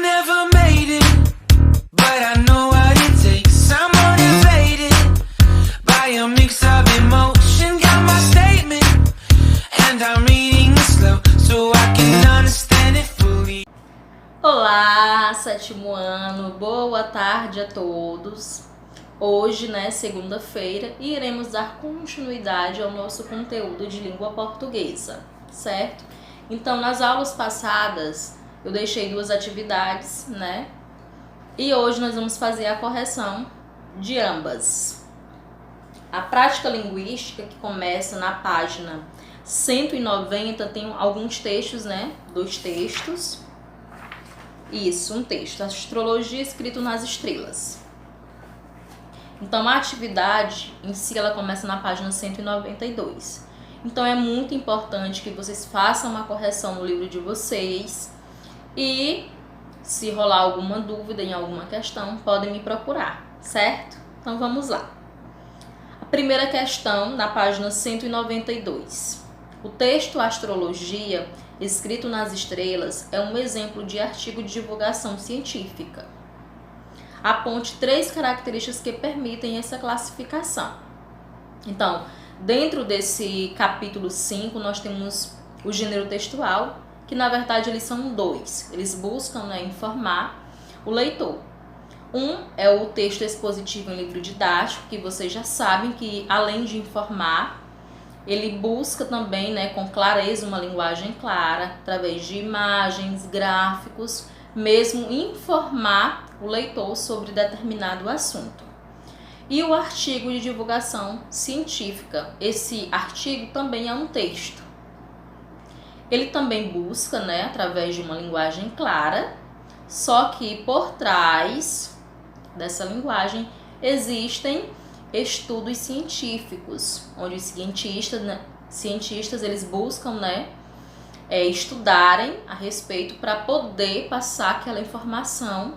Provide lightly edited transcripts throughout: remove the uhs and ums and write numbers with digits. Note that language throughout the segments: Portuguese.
never made it, but I know what it takes. I'm motivated by a mix of emotion. Got my statement, and I'm reading it slow so I can understand it fully. Olá, sétimo ano, boa tarde a todos. Hoje, segunda-feira, iremos dar continuidade ao nosso conteúdo de língua portuguesa, certo? Então, nas aulas passadas, eu deixei duas atividades, E hoje nós vamos fazer a correção de ambas. A prática linguística, que começa na página 190, tem alguns textos, Dois textos. Isso, um texto. Astrologia escrito nas estrelas. Então, a atividade em si, ela começa na página 192. Então, é muito importante que vocês façam uma correção no livro de vocês. E, se rolar alguma dúvida em alguma questão, podem me procurar, certo? Então, vamos lá. A primeira questão, na página 192. O texto Astrologia, escrito nas estrelas, é um exemplo de artigo de divulgação científica. Aponte 3 características que permitem essa classificação. Então, dentro desse capítulo 5, nós temos o gênero textual, que na verdade eles são 2. Eles buscam informar o leitor. Um é o texto expositivo em livro didático, que vocês já sabem que, além de informar, ele busca também, com clareza, uma linguagem clara, através de imagens, gráficos, mesmo informar o leitor sobre determinado assunto. E o artigo de divulgação científica, esse artigo também é um texto. Ele também busca, através de uma linguagem clara, só que por trás dessa linguagem existem estudos científicos, onde os cientistas eles buscam, estudarem a respeito para poder passar aquela informação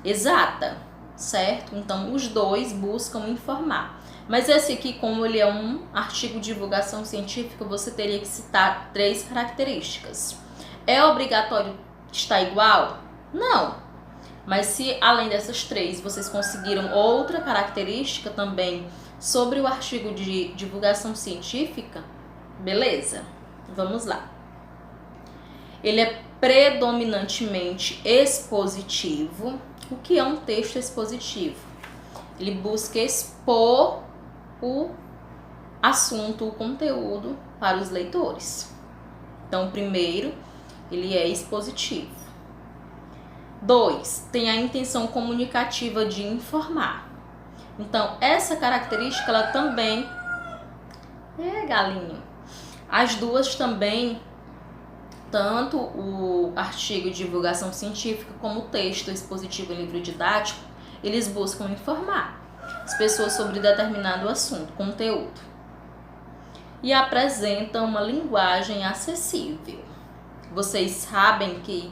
exata, certo? Então, os dois buscam informar. Mas esse aqui, como ele é um artigo de divulgação científica, você teria que citar 3 características. É obrigatório estar igual? Não. Mas se, além dessas 3, vocês conseguiram outra característica também sobre o artigo de divulgação científica, beleza? Vamos lá. Ele é predominantemente expositivo. O que é um texto expositivo? Ele busca expor o assunto, o conteúdo para os leitores. Então, primeiro, ele é expositivo. 2, tem a intenção comunicativa de informar. Então, essa característica, ela também... galinho! As duas também, tanto o artigo de divulgação científica como o texto expositivo em livro didático, eles buscam informar as pessoas sobre determinado assunto, conteúdo. E apresentam uma linguagem acessível. Vocês sabem que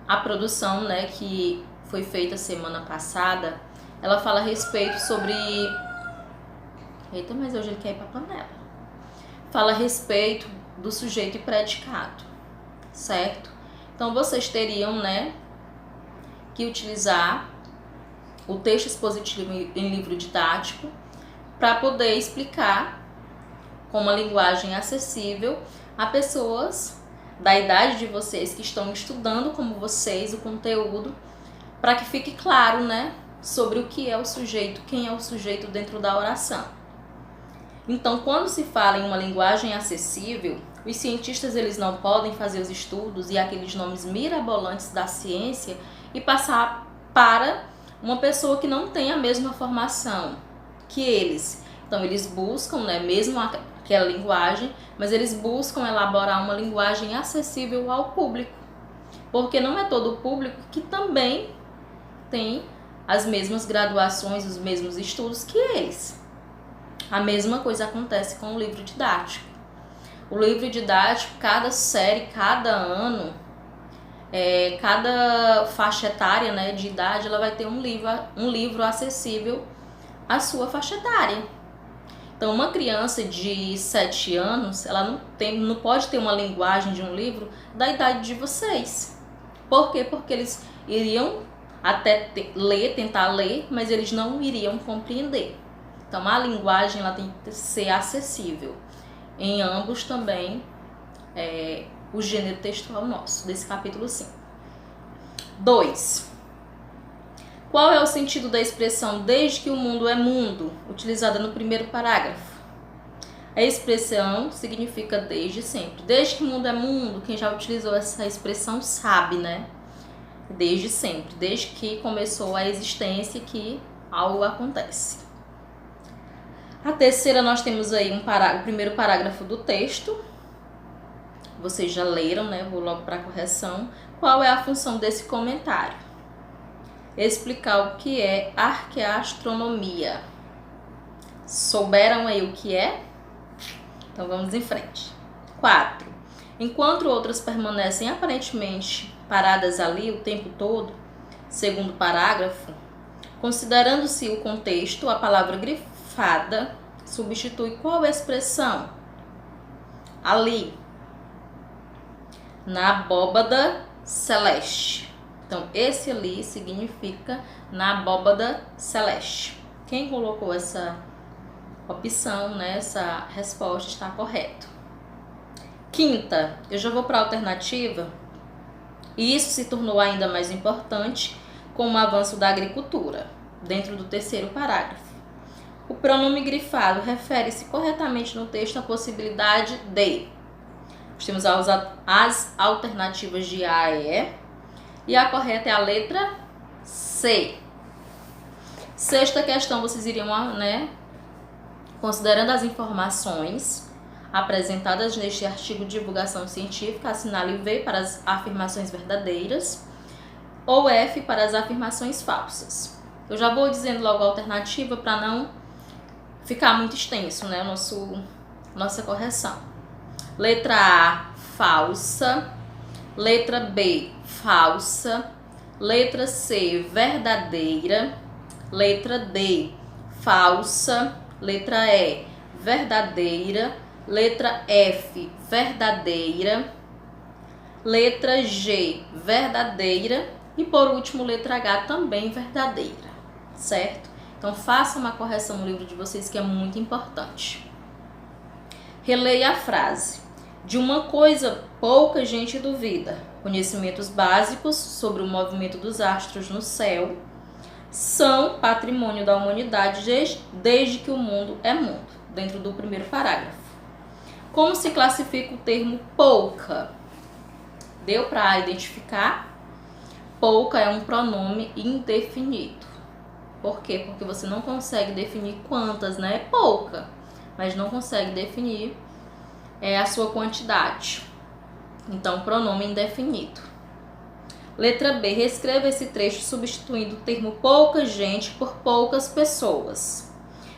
a produção, que foi feita semana passada, ela fala a respeito sobre... Eita, mas hoje ele quer ir pra panela. Fala a respeito do sujeito e predicado, certo? Então, vocês teriam, que utilizar o texto expositivo em livro didático para poder explicar com uma linguagem acessível a pessoas da idade de vocês que estão estudando como vocês o conteúdo, para que fique claro, sobre o que é o sujeito, quem é o sujeito dentro da oração. Então, quando se fala em uma linguagem acessível, os cientistas eles não podem fazer os estudos e aqueles nomes mirabolantes da ciência e passar para uma pessoa que não tem a mesma formação que eles. Então, eles buscam, mesmo aquela linguagem, mas eles buscam elaborar uma linguagem acessível ao público. Porque não é todo o público que também tem as mesmas graduações, os mesmos estudos que eles. A mesma coisa acontece com o livro didático. O livro didático, cada série, cada ano, cada faixa etária, de idade, ela vai ter um livro acessível à sua faixa etária. Então, uma criança de 7 anos, ela não pode ter uma linguagem de um livro da idade de vocês. Por quê? Porque eles iriam até tentar ler, mas eles não iriam compreender. Então a linguagem ela tem que ser acessível. Em ambos também o gênero textual nosso, desse capítulo 5. 2. Qual é o sentido da expressão desde que o mundo é mundo, utilizada no primeiro parágrafo? A expressão significa desde sempre. Desde que o mundo é mundo, quem já utilizou essa expressão sabe, né? Desde sempre, desde que começou a existência que algo acontece. A terceira, nós temos aí o primeiro parágrafo do texto. Vocês já leram, né? Vou logo para a correção. Qual é a função desse comentário? Explicar o que é arqueastronomia. Souberam aí o que é? Então vamos em frente. 4. Enquanto outras permanecem aparentemente paradas ali o tempo todo, segundo parágrafo, considerando-se o contexto, a palavra grifada substitui qual expressão? Ali, na abóbada celeste. Então, esse ali significa na abóbada celeste. Quem colocou essa opção, né, essa resposta está correto. Quinta, eu já vou para a alternativa, e isso se tornou ainda mais importante com o avanço da agricultura, dentro do terceiro parágrafo. O pronome grifado refere-se corretamente no texto à possibilidade de. Nós temos as alternativas de A e E, e a correta é a letra C. Sexta questão, vocês iriam, né, considerando as informações apresentadas neste artigo de divulgação científica, assinale V para as afirmações verdadeiras ou F para as afirmações falsas. Eu já vou dizendo logo a alternativa para não ficar muito extenso, né, nossa correção. Letra A, falsa. Letra B, falsa. Letra C, verdadeira. Letra D, falsa. Letra E, verdadeira. Letra F, verdadeira. Letra G, verdadeira. E por último, letra H, também verdadeira, certo? Então, faça uma correção no livro de vocês que é muito importante. Releia a frase. De uma coisa pouca gente duvida. Conhecimentos básicos sobre o movimento dos astros no céu são patrimônio da humanidade desde que o mundo é mundo, dentro do primeiro parágrafo. Como se classifica o termo pouca? Deu para identificar? Pouca é um pronome indefinido. Por quê? Porque você não consegue definir quantas, né? É pouca, mas não consegue definir a sua quantidade. Então, pronome indefinido. Letra B. Reescreva esse trecho substituindo o termo pouca gente por poucas pessoas.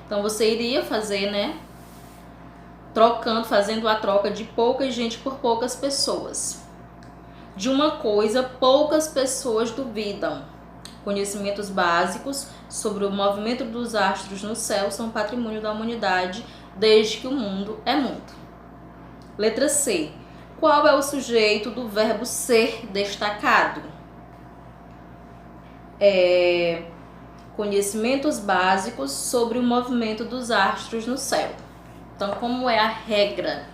Então, você iria fazer, né? Fazendo a troca de pouca gente por poucas pessoas. De uma coisa, poucas pessoas duvidam. Conhecimentos básicos sobre o movimento dos astros no céu são patrimônio da humanidade desde que o mundo é mundo. Letra C. Qual é o sujeito do verbo ser destacado? Conhecimentos básicos sobre o movimento dos astros no céu. Então, como é a regra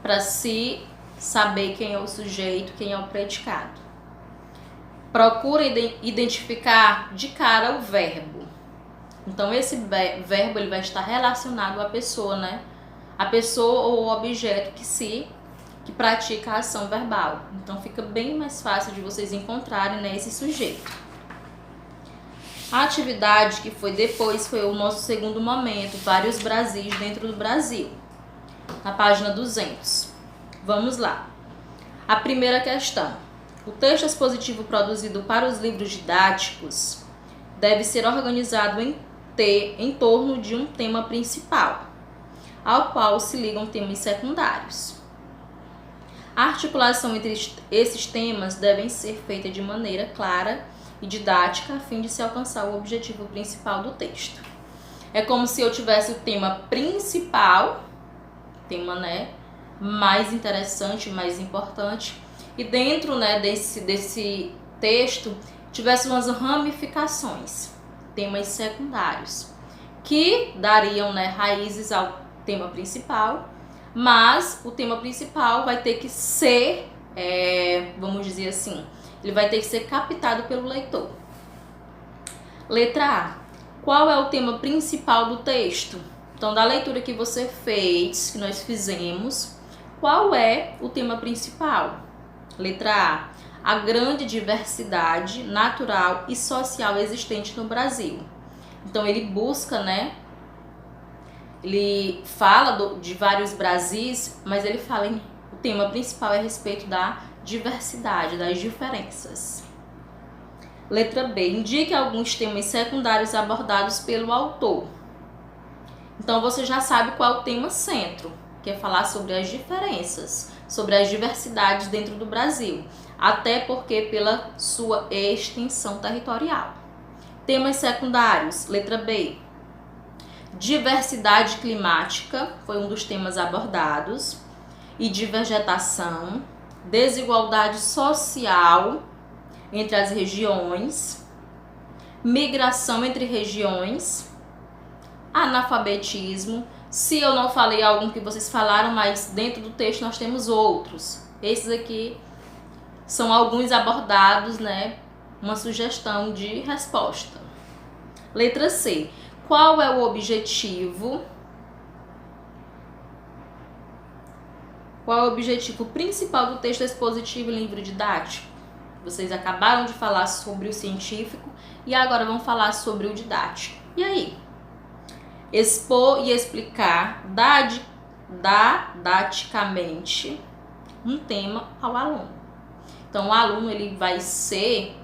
para se saber quem é o sujeito, quem é o predicado? Procura identificar de cara o verbo. Então, esse verbo ele vai estar relacionado à pessoa, né? A pessoa ou o objeto que pratica a ação verbal. Então, fica bem mais fácil de vocês encontrarem, né, esse sujeito. A atividade que foi depois foi o nosso segundo momento, vários Brasis dentro do Brasil, na página 200. Vamos lá. A primeira questão. O texto expositivo produzido para os livros didáticos deve ser organizado em torno de um tema principal, ao qual se ligam temas secundários. A articulação entre esses temas deve ser feita de maneira clara e didática a fim de se alcançar o objetivo principal do texto. É como se eu tivesse o tema principal, tema, né, mais interessante, mais importante, e dentro, né, desse texto tivesse umas ramificações, temas secundários, que dariam, né, raízes ao tema principal, mas o tema principal vai ter que ser, vamos dizer assim, ele vai ter que ser captado pelo leitor. Letra A. Qual é o tema principal do texto? Então, da leitura que você fez, que nós fizemos, qual é o tema principal? Letra A. A grande diversidade natural e social existente no Brasil. Então, ele busca, né? Ele fala de vários Brasis, mas ele fala o tema principal é a respeito da diversidade, das diferenças. Letra B. Indique alguns temas secundários abordados pelo autor. Então, você já sabe qual é o tema centro, que é falar sobre as diferenças, sobre as diversidades dentro do Brasil, até porque pela sua extensão territorial. Temas secundários. Letra B. Diversidade climática foi um dos temas abordados, e de vegetação, desigualdade social entre as regiões, migração entre regiões, analfabetismo. Se eu não falei algum que vocês falaram, mas dentro do texto nós temos outros. Esses aqui são alguns abordados, né? Uma sugestão de resposta. Letra C. Qual é o objetivo? Qual é o objetivo principal do texto expositivo e livro didático? Vocês acabaram de falar sobre o científico e agora vão falar sobre o didático. E aí? Expor e explicar didaticamente um tema ao aluno. Então, o aluno ele vai ser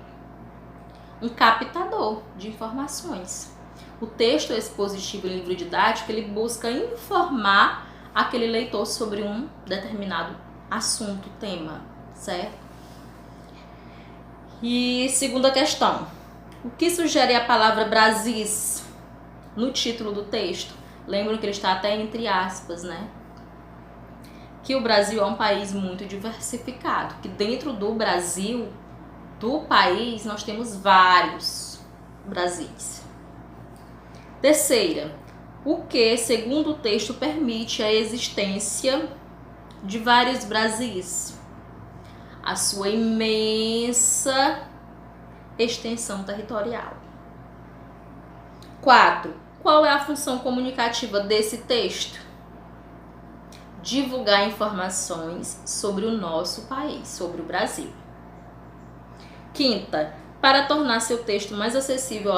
um captador de informações. O texto expositivo e livro didático, ele busca informar aquele leitor sobre um determinado assunto, tema, certo? E segunda questão. O que sugere a palavra Brasis no título do texto? Lembram que ele está até entre aspas, né? Que o Brasil é um país muito diversificado, que dentro do Brasil, do país, nós temos vários Brasis. Terceira, o que, segundo o texto, permite a existência de vários Brasis? A sua imensa extensão territorial. 4. Qual é a função comunicativa desse texto? Divulgar informações sobre o nosso país, sobre o Brasil. Quinta, para tornar seu texto mais acessível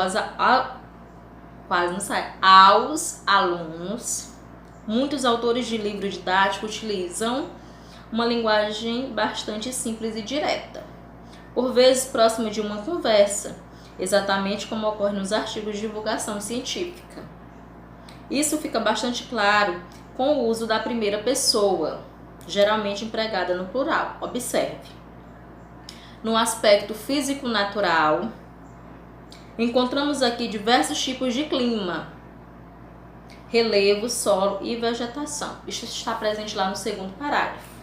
aos alunos, muitos autores de livro didático utilizam uma linguagem bastante simples e direta, por vezes próxima de uma conversa, exatamente como ocorre nos artigos de divulgação científica. Isso fica bastante claro com o uso da primeira pessoa, geralmente empregada no plural. Observe. No aspecto físico-natural, encontramos aqui diversos tipos de clima, relevo, solo e vegetação. Isso está presente lá no segundo parágrafo.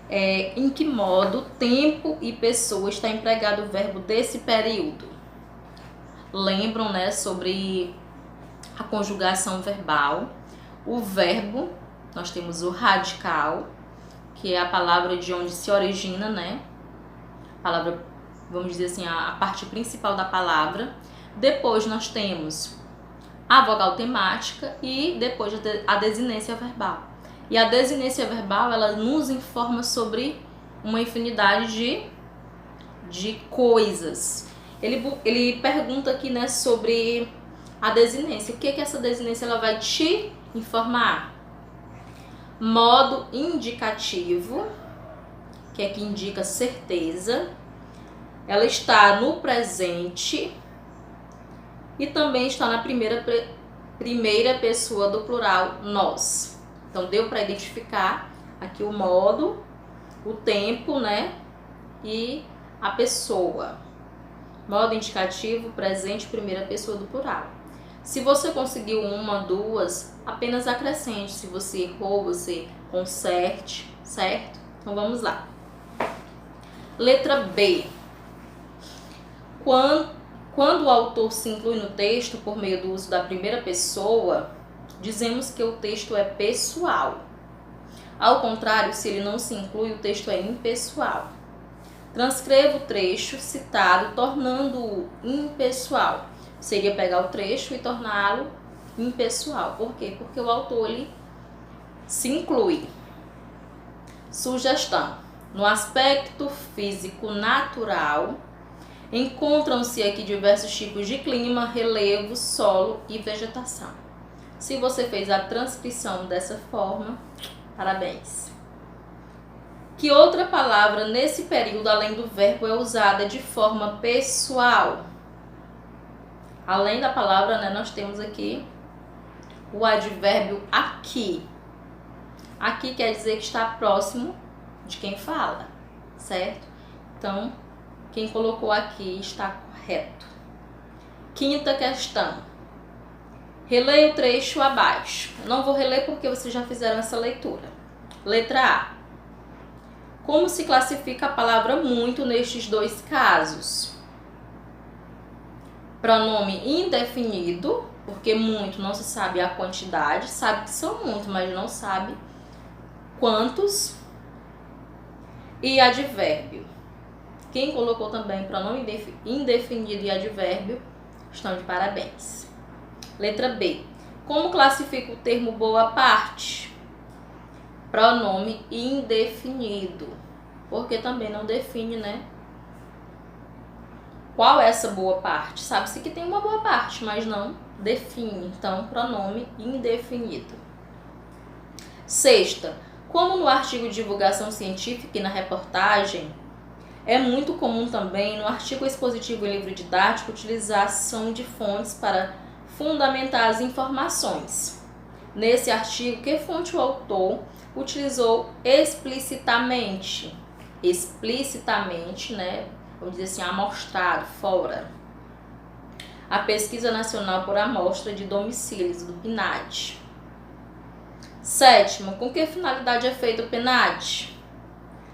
Em que modo, tempo e pessoa está empregado o verbo desse período? Lembram, né, sobre a conjugação verbal? O verbo, nós temos o radical, que é a palavra de onde se origina, né? A palavra, vamos dizer assim, a parte principal da palavra. Depois nós temos a vogal temática e depois a desinência verbal. E a desinência verbal, ela nos informa sobre uma infinidade de coisas. Ele pergunta aqui, né, sobre a desinência. O que essa desinência ela vai te informar? Modo indicativo, que é que indica certeza. Ela está no presente e também está na primeira pessoa do plural nós. Então, deu para identificar aqui o modo, o tempo, né? E a pessoa. Modo indicativo, presente, primeira pessoa do plural. Se você conseguiu uma, duas, apenas acrescente. Se você errou, você conserte, certo? Então, vamos lá. Letra B. Quando o autor se inclui no texto por meio do uso da primeira pessoa, dizemos que o texto é pessoal. Ao contrário, se ele não se inclui, o texto é impessoal. Transcreva o trecho citado, tornando-o impessoal. Seria pegar o trecho e torná-lo impessoal. Por quê? Porque o autor ele se inclui. Sugestão. No aspecto físico natural, encontram-se aqui diversos tipos de clima, relevo, solo e vegetação. Se você fez a transcrição dessa forma, parabéns. Que outra palavra nesse período, além do verbo, é usada de forma pessoal? Além da palavra, né, nós temos aqui o advérbio aqui. Aqui quer dizer que está próximo de quem fala, certo? Então, quem colocou aqui está correto. Quinta questão. Releia o trecho abaixo. Não vou reler porque vocês já fizeram essa leitura. Letra A. Como se classifica a palavra muito nestes dois casos? Pronome indefinido, porque muito não se sabe a quantidade, sabe que são muito, mas não sabe quantos. E advérbio. Quem colocou também pronome indefinido e advérbio estão de parabéns. Letra B. Como classifica o termo boa parte? Pronome indefinido. Porque também não define, né? Qual é essa boa parte? Sabe-se que tem uma boa parte, mas não define. Então, pronome indefinido. Sexta. Como no artigo de divulgação científica e na reportagem, é muito comum também no artigo expositivo e livro didático utilizar a ação de fontes para fundamentar as informações. Nesse artigo, que fonte o autor utilizou explicitamente? Explicitamente, né? Vamos dizer assim, amostrado, fora. A Pesquisa Nacional por Amostra de Domicílios, do PNAD. Sétimo, com que finalidade é feito o PNAD?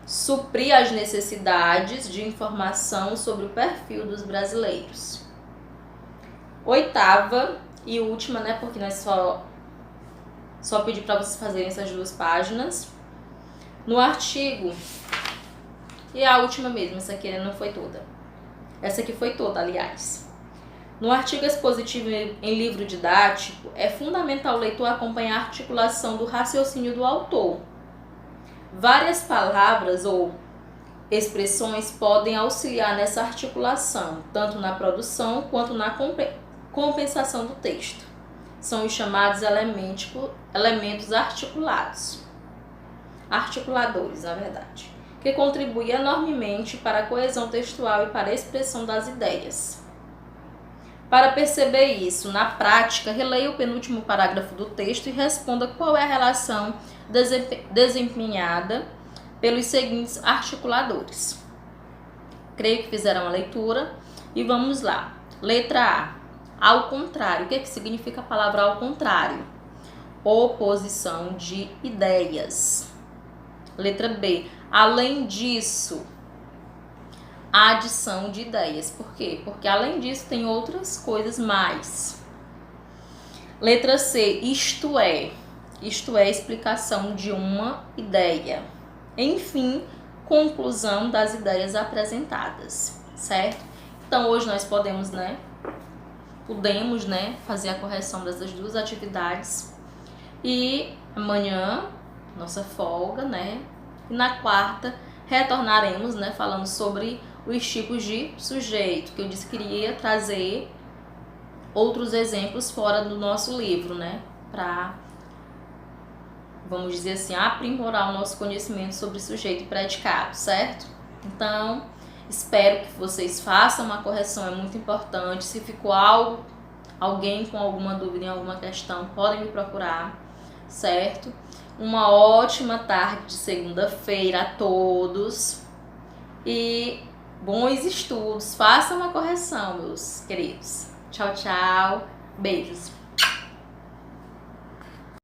Suprir as necessidades de informação sobre o perfil dos brasileiros. Oitava e última, né? Porque nós só pedi para vocês fazerem essas duas páginas. No artigo, e a última mesmo, essa aqui não foi toda. Essa aqui foi toda, aliás. No artigo expositivo em livro didático, é fundamental o leitor acompanhar a articulação do raciocínio do autor. Várias palavras ou expressões podem auxiliar nessa articulação, tanto na produção quanto na compensação do texto. São os chamados elementos articulados. Articuladores, na verdade, que contribuem enormemente para a coesão textual e para a expressão das ideias. Para perceber isso, na prática, releia o penúltimo parágrafo do texto e responda qual é a relação desempenhada pelos seguintes articuladores. Creio que fizeram a leitura e vamos lá. Letra A. Ao contrário. O que significa a palavra ao contrário? Oposição de ideias. Letra B. Além disso. Adição de ideias. Por quê? Porque além disso tem outras coisas mais. Letra C. Isto é. Isto é explicação de uma ideia. Enfim, conclusão das ideias apresentadas, certo? Então hoje nós podemos fazer a correção dessas duas atividades. E amanhã, nossa folga, né? E na quarta retornaremos, né, falando sobre os tipos de sujeito, que eu disse que iria trazer outros exemplos fora do nosso livro, né, para, vamos dizer assim, aprimorar o nosso conhecimento sobre sujeito e predicado, certo? Então, espero que vocês façam uma correção, é muito importante. Se ficou alguém com alguma dúvida em alguma questão, podem me procurar, certo? Uma ótima tarde de segunda-feira a todos e bons estudos. Façam uma correção, meus queridos. Tchau, tchau. Beijos.